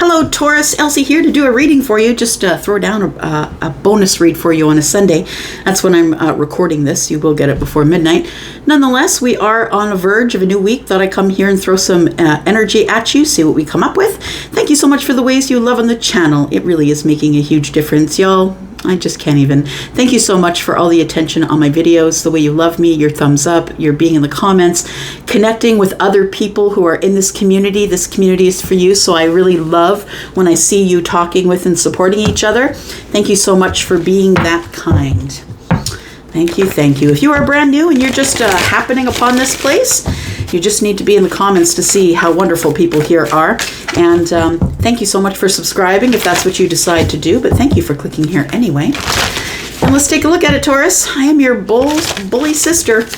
Hello, Taurus. Elsie here to do a reading for you. Just throw down a bonus read for you on a Sunday. That's when I'm recording this. You will get it before midnight. Nonetheless, we are on the verge of a new week. Thought I'd come here and throw some energy at you, see what we come up with. Thank you so much for the ways you love on the channel. It really is making a huge difference, y'all. I just can't even. Thank you so much for all the attention on my videos, the way you love me, your thumbs up, your being in the comments, connecting with other people who are in this community. This community is for you, so I really love when I see you talking with and supporting each other. Thank you so much for being that kind. Thank you, thank you. If you are brand new and you're just happening upon this place, you just need to be in the comments to see how wonderful people here are. And thank you so much for subscribing if that's what you decide to do, but thank you for clicking here anyway. And let's take a look at it, Taurus. I am your bully sister.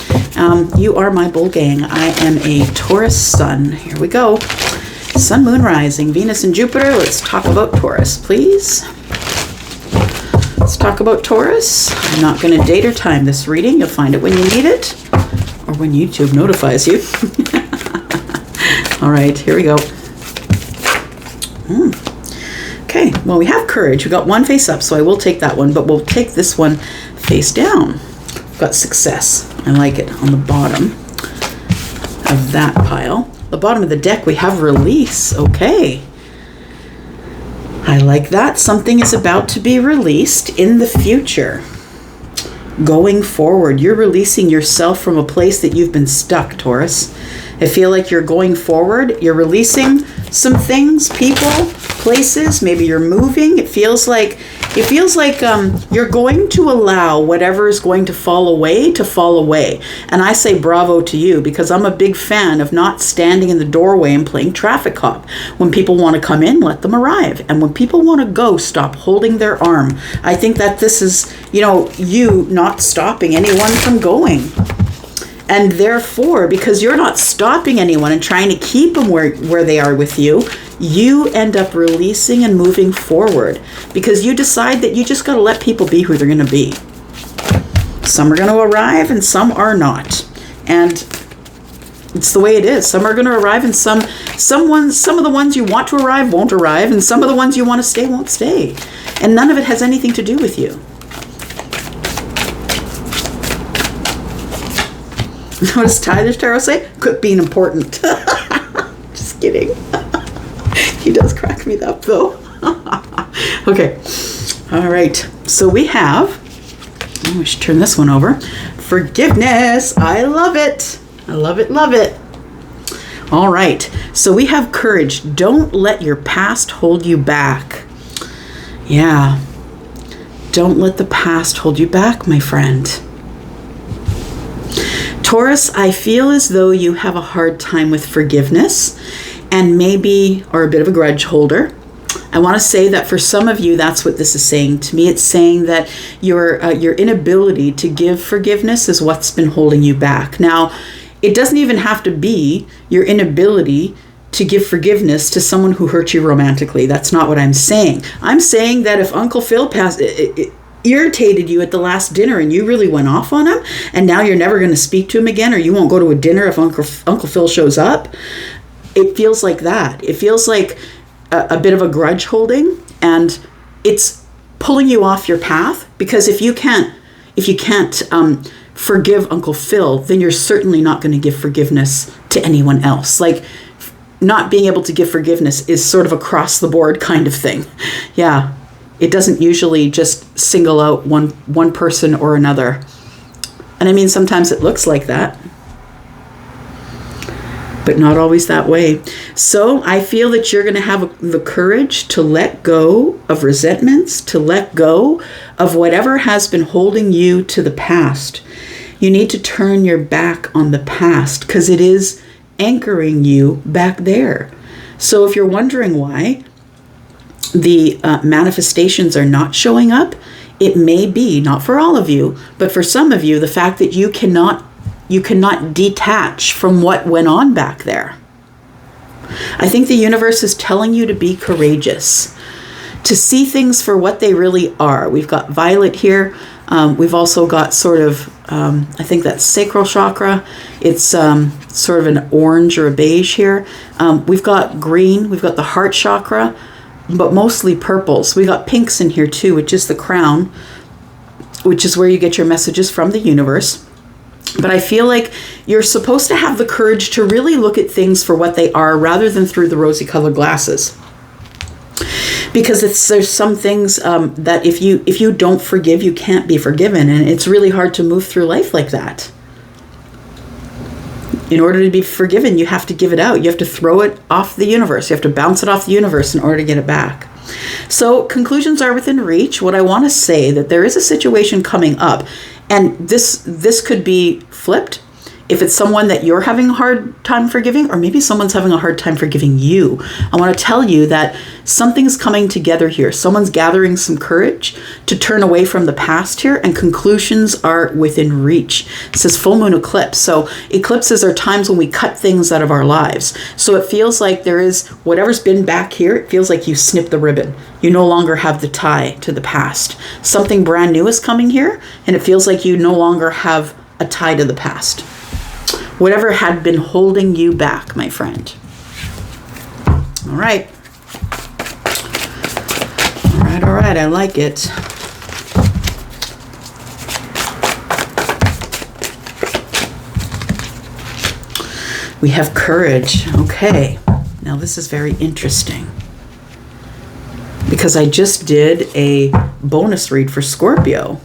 You are my bull gang. I am a Taurus sun. Here we go. Sun, moon, rising, Venus and Jupiter. Let's talk about Taurus, please. Let's talk about Taurus. I'm not going to date or time this reading. You'll find it when you need it, or when YouTube notifies you. All right, here we go. Okay, well, we have courage. We got one face up, so I will take that one, but we'll take this one face down. We've got success. I like it on the bottom of that pile. The bottom of the deck, we have release. Okay. I like that. Something is about to be released in the future. Going forward, you're releasing yourself from a place that you've been stuck, Taurus. I feel like you're going forward. You're releasing some things, people, places. Maybe you're moving. It feels like you're going to allow whatever is going to fall away. And I say bravo to you, because I'm a big fan of not standing in the doorway and playing traffic cop. When people want to come in, let them arrive. And when people want to go, stop holding their arm. I think that this is, you not stopping anyone from going. And therefore, because you're not stopping anyone and trying to keep them where they are with you, you end up releasing and moving forward, because you decide that you just got to let people be who they're going to be. Some are going to arrive and some are not. And it's the way it is. Some are going to arrive and some of the ones you want to arrive won't arrive, and some of the ones you want to stay won't stay. And none of it has anything to do with you. What does Tyler's Tarot say? Quit being important. Just kidding. He does crack me up, though. Okay. All right. So we have, we should turn this one over. Forgiveness. I love it. I love it, love it. All right. So we have courage. Don't let your past hold you back. Yeah. Don't let the past hold you back, my friend. Taurus, I feel as though you have a hard time with forgiveness and maybe are a bit of a grudge holder. I want to say that for some of you, that's what this is saying. To me, it's saying that your inability to give forgiveness is what's been holding you back. Now, it doesn't even have to be your inability to give forgiveness to someone who hurt you romantically. That's not what I'm saying. I'm saying that if Uncle Phil irritated you at the last dinner and you really went off on him, and now you're never going to speak to him again, or you won't go to a dinner if Uncle Phil shows up, it feels like that. It feels like a bit of a grudge holding, and it's pulling you off your path, because if you can't forgive Uncle Phil, then you're certainly not going to give forgiveness to anyone else. Like, not being able to give forgiveness is sort of across the board kind of thing. Yeah. It doesn't usually just single out one person or another. And I mean, sometimes it looks like that, but not always that way. So I feel that you're going to have the courage to let go of resentments, to let go of whatever has been holding you to the past. You need to turn your back on the past, because it is anchoring you back there. So if you're wondering why the manifestations are not showing up, it may be, not for all of you, but for some of you, the fact that you cannot detach from what went on back there. I think the universe is telling you to be courageous, to see things for what they really are. We've got Violet here. We've also got sort of I think that's sacral chakra. It's sort of an orange or a beige here. We've got green, we've got the heart chakra, but mostly purples. We got pinks in here too, which is the crown, which is where you get your messages from the universe. But I feel like you're supposed to have the courage to really look at things for what they are rather than through the rosy colored glasses. Because there's some things that if you don't forgive, you can't be forgiven. And it's really hard to move through life like that. In order to be forgiven, you have to give it out. You have to throw it off the universe. You have to bounce it off the universe in order to get it back. So conclusions are within reach. What I want to say that there is a situation coming up, and this could be flipped. If it's someone that you're having a hard time forgiving, or maybe someone's having a hard time forgiving you, I want to tell you that something's coming together here. Someone's gathering some courage to turn away from the past here, and conclusions are within reach. It says full moon eclipse. So eclipses are times when we cut things out of our lives. So it feels like there is whatever's been back here, it feels like you snipped the ribbon. You no longer have the tie to the past. Something brand new is coming here, and it feels like you no longer have a tie to the past. Whatever had been holding you back, my friend. All right. All right, I like it. We have courage. Okay. Now this is very interesting, because I just did a bonus read for Scorpio.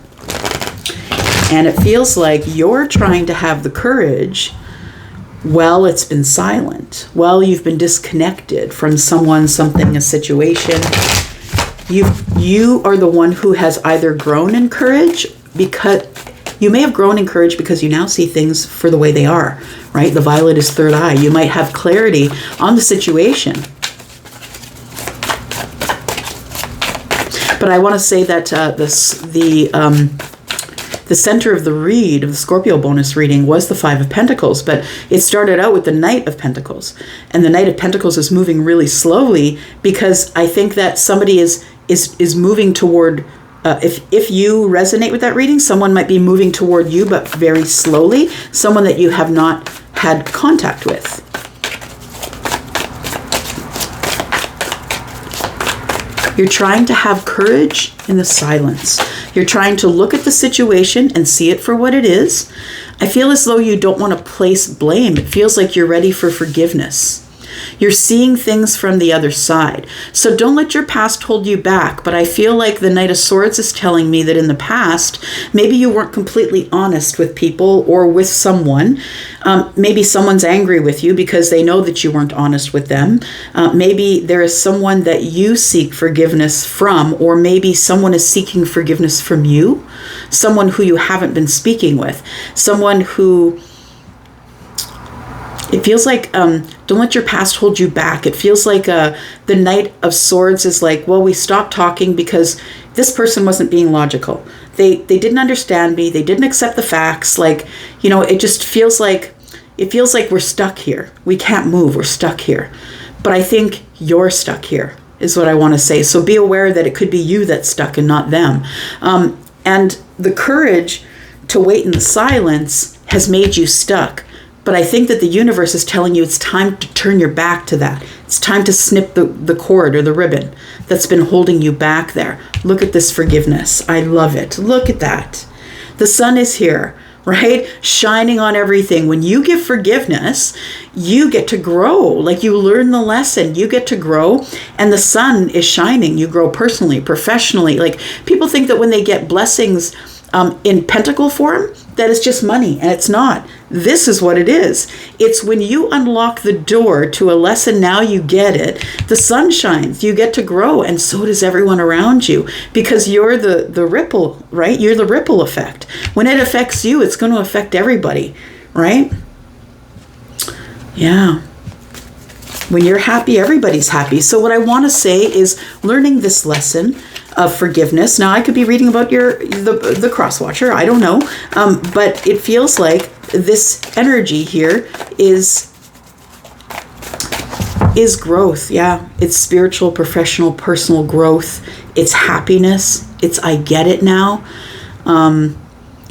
And it feels like you're trying to have the courage. Well, it's been silent. Well, you've been disconnected from someone, something, a situation. You are the one who has either grown in courage, because you may have grown in courage because you now see things for the way they are, right? The violet is third eye. You might have clarity on the situation. But I want to say that the center of the read, of the Scorpio bonus reading, was the Five of Pentacles, but it started out with the Knight of Pentacles. And the Knight of Pentacles is moving really slowly, because I think that somebody is moving toward, if you resonate with that reading, someone might be moving toward you, but very slowly, someone that you have not had contact with. You're trying to have courage in the silence. You're trying to look at the situation and see it for what it is. I feel as though you don't want to place blame. It feels like you're ready for forgiveness. You're seeing things from the other side. So don't let your past hold you back. But I feel like the Knight of Swords is telling me that in the past, maybe you weren't completely honest with people or with someone. Maybe someone's angry with you because they know that you weren't honest with them. Maybe there is someone that you seek forgiveness from, or maybe someone is seeking forgiveness from you. Someone who you haven't been speaking with. Someone who... It feels like, don't let your past hold you back. It feels like the Knight of Swords is like, well, we stopped talking because this person wasn't being logical. They didn't understand me. They didn't accept the facts. Like, you know, it just feels like, we're stuck here. We can't move. We're stuck here. But I think you're stuck here is what I want to say. So be aware that it could be you that's stuck and not them. And the courage to wait in the silence has made you stuck. But I think that the universe is telling you it's time to turn your back to that. It's time to snip the cord or the ribbon that's been holding you back there. Look at this forgiveness. I love it. Look at that. The sun is here, right? Shining on everything. When you give forgiveness, you get to grow. Like, you learn the lesson. You get to grow, and the sun is shining. You grow personally, professionally. Like, people think that when they get blessings in pentacle form, that it's just money, and it's not. This is what it is. It's when you unlock the door to a lesson, now you get it. The sun shines, you get to grow, and so does everyone around you, because you're the ripple, right? You're the ripple effect. When it affects you, it's going to affect everybody, right? Yeah. When you're happy, everybody's happy. So what I want to say is, learning this lesson of forgiveness. Now, I could be reading about the cross watcher. I don't know. But it feels like this energy here is growth. Yeah. It's spiritual, professional, personal growth. It's happiness. It's I get it now.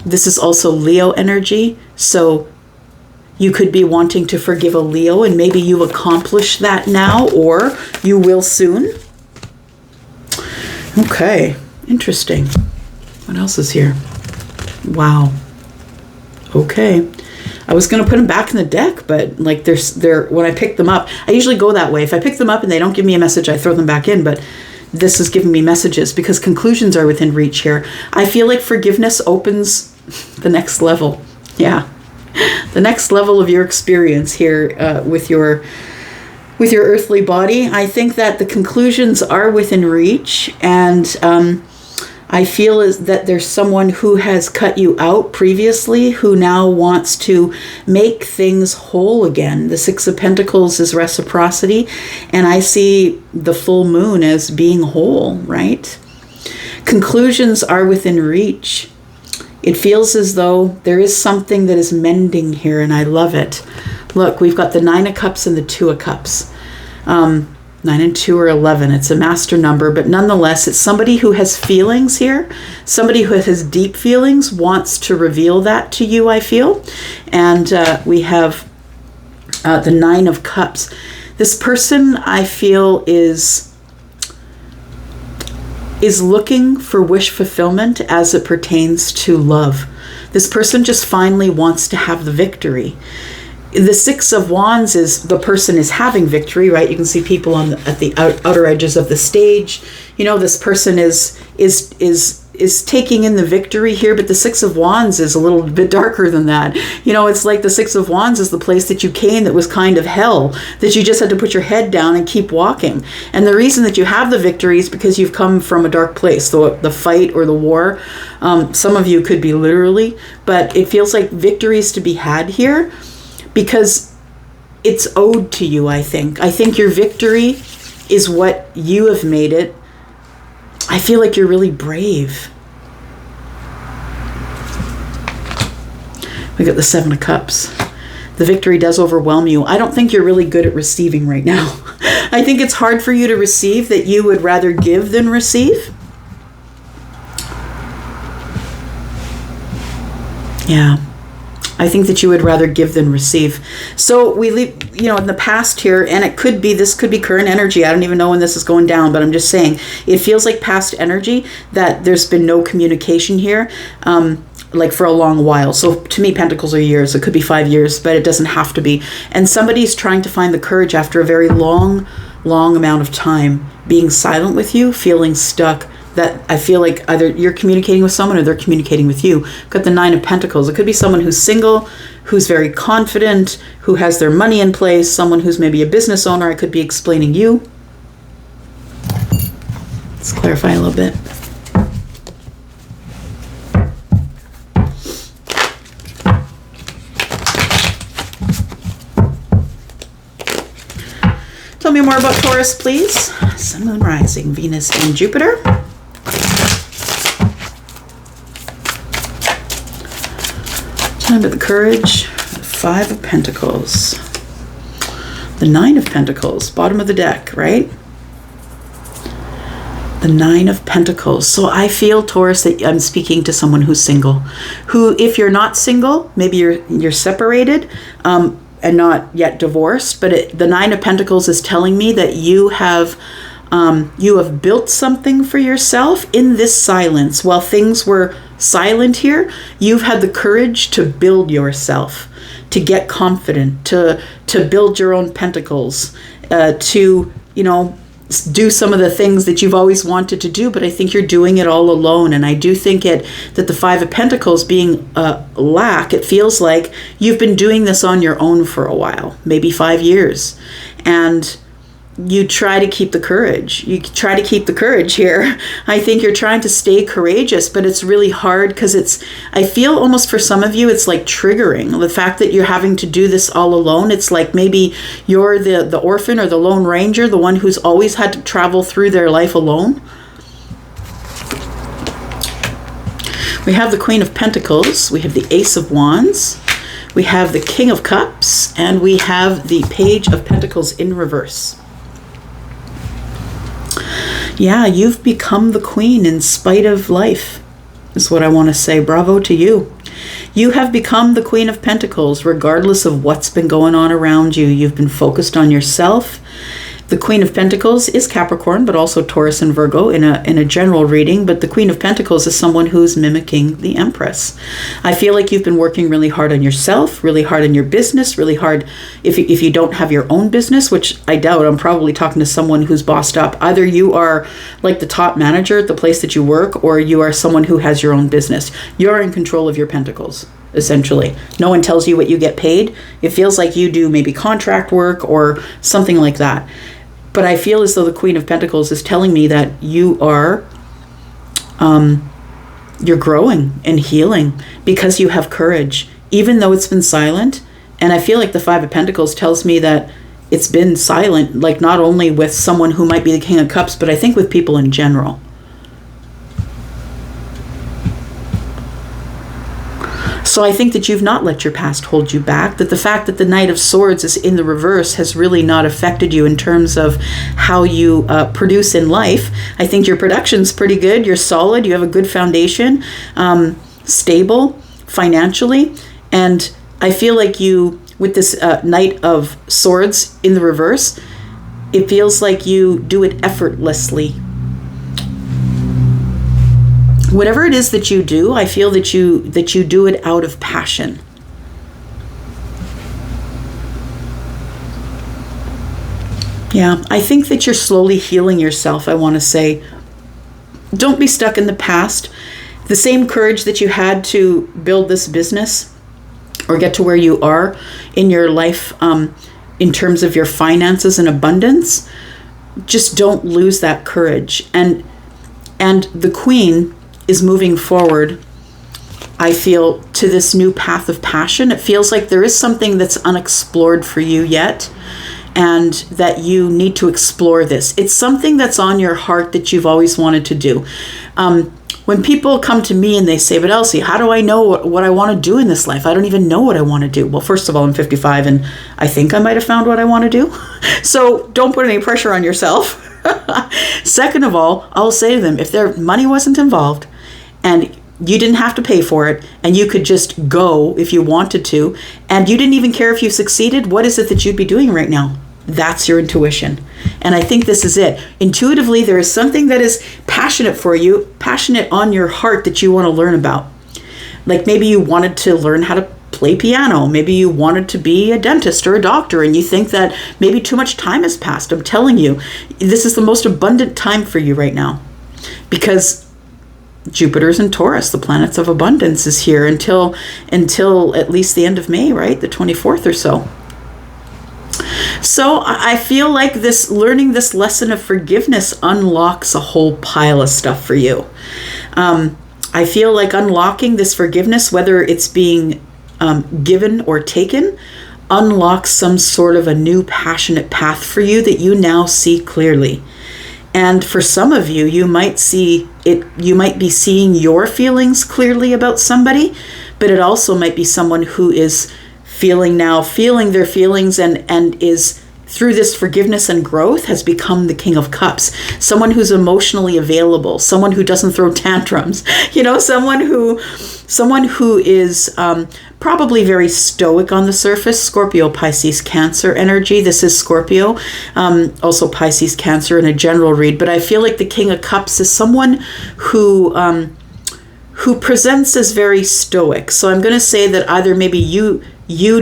This is also Leo energy, so you could be wanting to forgive a Leo, and maybe you've accomplished that now, or you will soon. Okay, interesting. What else is here? Wow. Okay. I was going to put them back in the deck, but like they're when I pick them up, I usually go that way. If I pick them up and they don't give me a message, I throw them back in, but this is giving me messages because conclusions are within reach here. I feel like forgiveness opens the next level. Yeah. The next level of your experience here with your earthly body. I think that the conclusions are within reach, and I feel is that there's someone who has cut you out previously who now wants to make things whole again. The Six of Pentacles is reciprocity, and I see the full moon as being whole, right? Conclusions are within reach. It feels as though there is something that is mending here, and I love it. Look, we've got the 9 of Cups and the 2 of Cups. 9 and 2 are 11. It's a master number, but nonetheless, it's somebody who has feelings here. Somebody who has deep feelings wants to reveal that to you, I feel. And we have the 9 of Cups. This person, I feel, is looking for wish fulfillment as it pertains to love. This person just finally wants to have the victory. The 6 of Wands is the person is having victory, right? You can see people at the outer edges of the stage. You know, this person is taking in the victory here, but the 6 of Wands is a little bit darker than that. You know, it's like the 6 of Wands is the place that you came that was kind of hell, that you just had to put your head down and keep walking. And the reason that you have the victory is because you've come from a dark place, the fight or the war. Some of you could be literally, but it feels like victory is to be had here, because it's owed to you, I think. I think your victory is what you have made it. I feel like you're really brave. We got the 7 of Cups. The victory does overwhelm you. I don't think you're really good at receiving right now. I think it's hard for you to receive, that you would rather give than receive. Yeah. I think that you would rather give than receive. So we leave, you know, in the past here, and this could be current energy. I don't even know when this is going down, but I'm just saying, it feels like past energy that there's been no communication here, like for a long while. So to me, Pentacles are years. It could be 5 years, but it doesn't have to be. And somebody's trying to find the courage after a very long amount of time being silent with you, feeling stuck. That I feel like either you're communicating with someone or they're communicating with you. Got the 9 of Pentacles. It could be someone who's single, who's very confident, who has their money in place, someone who's maybe a business owner. I could be explaining you. Let's clarify a little bit. Tell me more about Taurus, please. Sun, Moon, Rising, Venus, and Jupiter. Tell me about the courage. The 5 of Pentacles. The 9 of Pentacles. Bottom of the deck, right? The 9 of Pentacles. So I feel, Taurus, that I'm speaking to someone who's single. Who, if you're not single, maybe you're separated, and not yet divorced, but the 9 of Pentacles is telling me that you have built something for yourself in this silence. While things were silent here, you've had the courage to build yourself, to get confident, to build your own pentacles, to, you know, do some of the things that you've always wanted to do, but I think you're doing it all alone. And I do think that the 5 of Pentacles being lack, it feels like you've been doing this on your own for a while, maybe 5 years. And you try to keep the courage. You try to keep the courage here. I think you're trying to stay courageous, but it's really hard because I feel almost for some of you, it's like triggering. The fact that you're having to do this all alone, it's like maybe you're the orphan or the lone ranger, the one who's always had to travel through their life alone. We have the Queen of Pentacles. We have the Ace of Wands. We have the King of Cups. And we have the Page of Pentacles in reverse. Yeah, you've become the queen in spite of life, is what I want to say. Bravo to you. You have become the Queen of Pentacles, regardless of what's been going on around you. You've been focused on yourself. The Queen of Pentacles is Capricorn, but also Taurus and Virgo in a general reading. But the Queen of Pentacles is someone who's mimicking the Empress. I feel like you've been working really hard on yourself, really hard on your business, really hard if you don't have your own business, which I doubt. I'm probably talking to someone who's bossed up. Either you are like the top manager at the place that you work, or you are someone who has your own business. You're in control of your pentacles. Essentially, no one tells you what you get paid. It feels like you do maybe contract work or something like that. But I feel as though the Queen of Pentacles is telling me that you are, you're growing and healing because you have courage, even though it's been silent. And I feel like the Five of Pentacles tells me that it's been silent, like not only with someone who might be the King of Cups, but I think with people in general. So I think that you've not let your past hold you back, that the fact that the Knight of Swords is in the reverse has really not affected you in terms of how you produce in life. I think your production's pretty good. You're solid. You have a good foundation, stable financially. And I feel like you, with this Knight of Swords in the reverse, it feels like you do it effortlessly. Whatever it is that you do, I feel that you do it out of passion. Yeah, I think that you're slowly healing yourself, I want to say. Don't be stuck in the past. The same courage that you had to build this business or get to where you are in your life in terms of your finances and abundance, just don't lose that courage. And the Queen is moving forward, I feel, to this new path of passion. It feels like there is something that's unexplored for you yet, and that you need to explore this. It's something that's on your heart that you've always wanted to do. When people come to me and they say, but Elsie, how do I know what I want to do in this life? I don't even know what I want to do. Well, first of all, I'm 55 and I think I might have found what I want to do. So don't put any pressure on yourself. Second of all, I'll say to them, if their money wasn't involved, and you didn't have to pay for it, and you could just go if you wanted to, and you didn't even care if you succeeded, what is it that you'd be doing right now? That's your intuition. And I think this is it. Intuitively, there is something that is passionate for you, passionate on your heart that you want to learn about. Like maybe you wanted to learn how to play piano. Maybe you wanted to be a dentist or a doctor, and you think that maybe too much time has passed. I'm telling you, this is the most abundant time for you right now, because Jupiter's in Taurus, the planets of abundance, is here until at least the end of May, right? The 24th or so. So I feel like learning this lesson of forgiveness unlocks a whole pile of stuff for you. I feel like unlocking this forgiveness, whether it's being given or taken, unlocks some sort of a new passionate path for you that you now see clearly. And for some of you, you might be seeing your feelings clearly about somebody, but it also might be someone who is feeling their feelings and is, through this forgiveness and growth, has become the King of Cups. Someone who's emotionally available, someone who doesn't throw tantrums, someone who is probably very stoic on the surface. Scorpio, Pisces, Cancer energy. This is Scorpio, also Pisces, Cancer in a general read. But I feel like the King of Cups is someone who presents as very stoic. So I'm going to say that either maybe you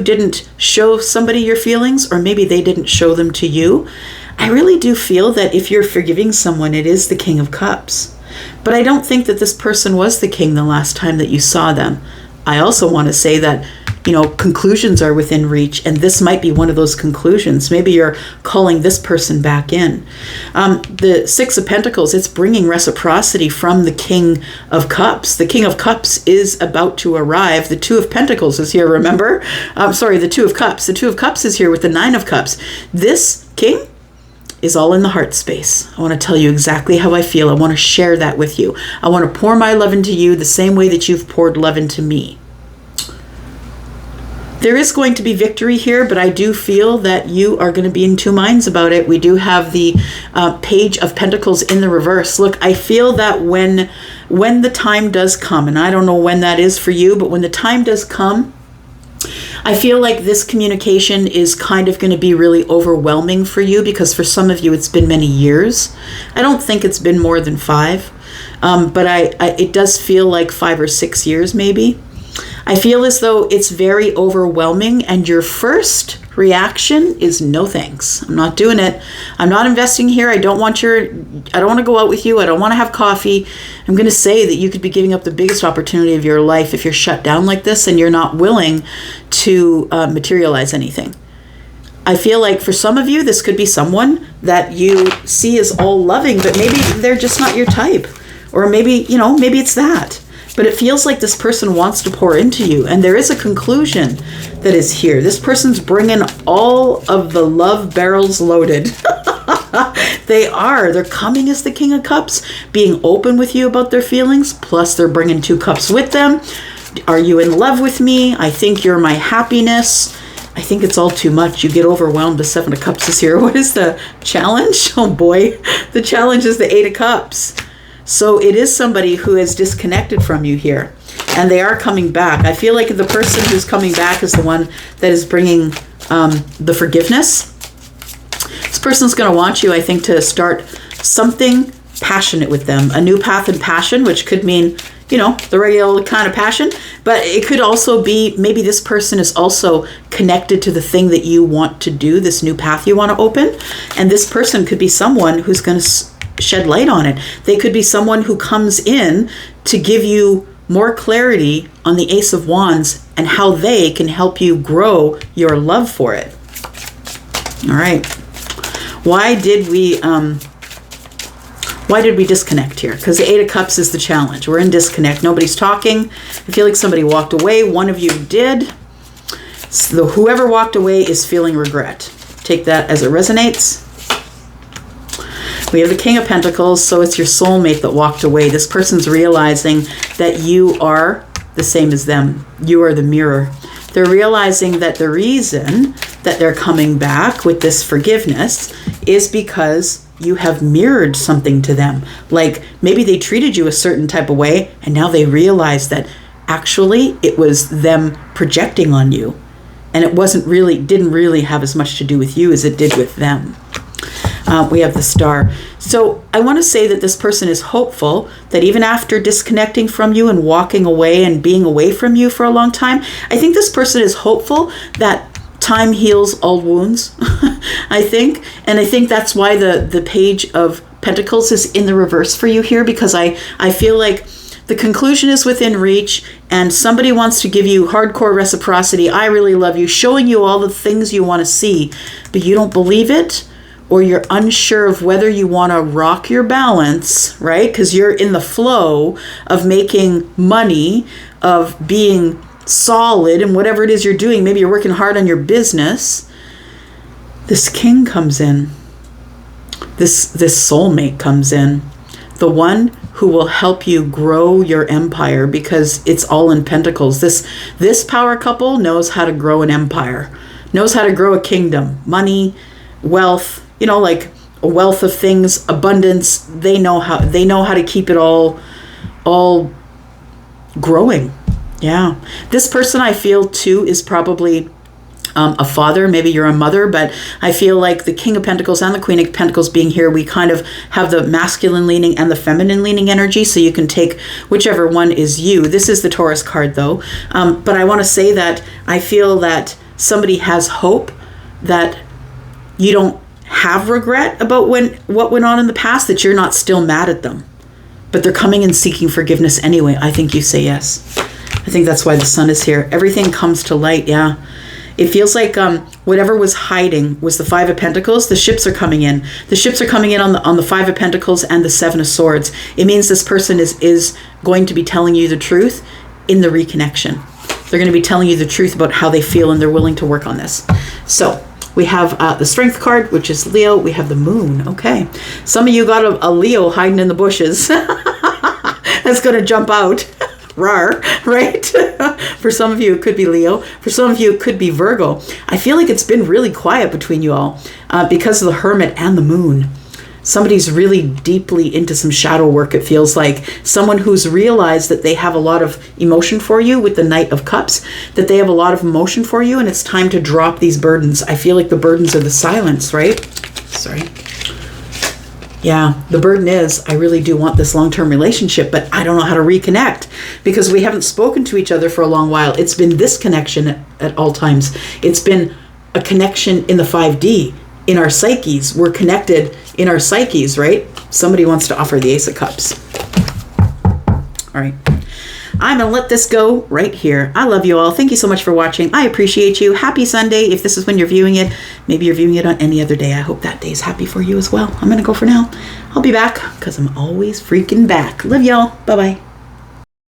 didn't show somebody your feelings, or maybe they didn't show them to you. I really do feel that if you're forgiving someone, it is the King of Cups. But I don't think that this person was the king the last time that you saw them. I also want to say that, conclusions are within reach, and this might be one of those conclusions. Maybe you're calling this person back in. The Six of Pentacles, it's bringing reciprocity from the King of Cups. The King of Cups is about to arrive. The Two of Pentacles is here, remember? The Two of Cups. The Two of Cups is here with the Nine of Cups. This king is all in the heart space. I want to tell you exactly how I feel. I want to share that with you. I want to pour my love into you the same way that you've poured love into me. There is going to be victory here, but I do feel that you are going to be in two minds about it. We do have the Page of Pentacles in the reverse. Look, I feel that when when the time does come, and I don't know when that is for you, but when the time does come, I feel like this communication is kind of going to be really overwhelming for you, because for some of you it's been many years. I don't think it's been more than 5, but it does feel like 5 or 6 years maybe. I feel as though it's very overwhelming, and your first reaction is no thanks. I'm not doing it. I'm not investing here. I don't want to go out with you. I don't want to have coffee. I'm going to say that you could be giving up the biggest opportunity of your life if you're shut down like this and you're not willing to materialize anything. I feel like for some of you, this could be someone that you see as all loving, but maybe they're just not your type. Or maybe, maybe it's that. But it feels like this person wants to pour into you. And there is a conclusion that is here. This person's bringing all of the love barrels loaded. They're coming as the King of Cups, being open with you about their feelings. Plus they're bringing 2 cups with them. Are you in love with me? I think you're my happiness. I think it's all too much. You get overwhelmed. The 7 of Cups is here. What is the challenge? Oh boy. The challenge is the 8 of Cups. So it is somebody who is disconnected from you here, and they are coming back. I feel like the person who's coming back is the one that is bringing the forgiveness. This person's going to want you, I think, to start something passionate with them, a new path in passion, which could mean, the regular kind of passion, but it could also be maybe this person is also connected to the thing that you want to do, this new path you want to open. And this person could be someone who's going to shed light on it. They could be someone who comes in to give you more clarity on the Ace of Wands and how they can help you grow your love for it. All right. Why did we disconnect here? Because the 8 of Cups is the challenge. We're in disconnect. Nobody's talking. I feel like somebody walked away. One of you did. So whoever walked away is feeling regret. Take that as it resonates. We have the King of Pentacles, so it's your soulmate that walked away. This person's realizing that you are the same as them. You are the mirror. They're realizing that the reason that they're coming back with this forgiveness is because you have mirrored something to them. Like maybe they treated you a certain type of way, and now they realize that actually it was them projecting on you, and it didn't really have as much to do with you as it did with them. We have the Star. So I want to say that this person is hopeful that even after disconnecting from you and walking away and being away from you for a long time, I think this person is hopeful that time heals all wounds, I think. And I think that's why the Page of Pentacles is in the reverse for you here, because I feel like the conclusion is within reach, and somebody wants to give you hardcore reciprocity. I really love you, showing you all the things you want to see, but you don't believe it, or you're unsure of whether you want to rock your balance, right? Because you're in the flow of making money, of being solid in whatever it is you're doing. Maybe you're working hard on your business. This King comes in. This soulmate comes in. The one who will help you grow your empire, because it's all in Pentacles. This power couple knows how to grow an empire, knows how to grow a kingdom, money, wealth, like a wealth of things, abundance. They know how to keep it all growing. Yeah. This person, I feel too, is probably a father. Maybe you're a mother, but I feel like the King of Pentacles and the Queen of Pentacles being here, we kind of have the masculine leaning and the feminine leaning energy. So you can take whichever one is you. This is the Taurus card though. But I want to say that I feel that somebody has hope that you don't have regret about what went on in the past, that you're not still mad at them, but they're coming and seeking forgiveness anyway. I think you say yes. I think that's why the Sun is here. Everything comes to light. Yeah. It feels like whatever was hiding was the 5 of Pentacles. The ships are coming in. The ships are coming in on the 5 of Pentacles and the 7 of Swords. It means this person is going to be telling you the truth in the reconnection. They're going to be telling you the truth about how they feel, and they're willing to work on this. So we have the Strength card, which is Leo. We have the Moon. Okay. Some of you got a Leo hiding in the bushes. That's going to jump out. Rar, right? For some of you, it could be Leo. For some of you, it could be Virgo. I feel like it's been really quiet between you all because of the Hermit and the Moon. Somebody's really deeply into some shadow work, it feels like. Someone who's realized that they have a lot of emotion for you with the Knight of Cups, that they have a lot of emotion for you, and it's time to drop these burdens. I feel like the burdens are the silence, right? Sorry. Yeah, the burden is, I really do want this long-term relationship, but I don't know how to reconnect because we haven't spoken to each other for a long while. It's been this connection at all times. It's been a connection in the 5D, in our psyches. We're connected in our psyches, right? Somebody wants to offer the Ace of Cups. All right. I'm going to let this go right here. I love you all. Thank you so much for watching. I appreciate you. Happy Sunday. If this is when you're viewing it, maybe you're viewing it on any other day. I hope that day is happy for you as well. I'm going to go for now. I'll be back because I'm always freaking back. Love y'all. Bye-bye.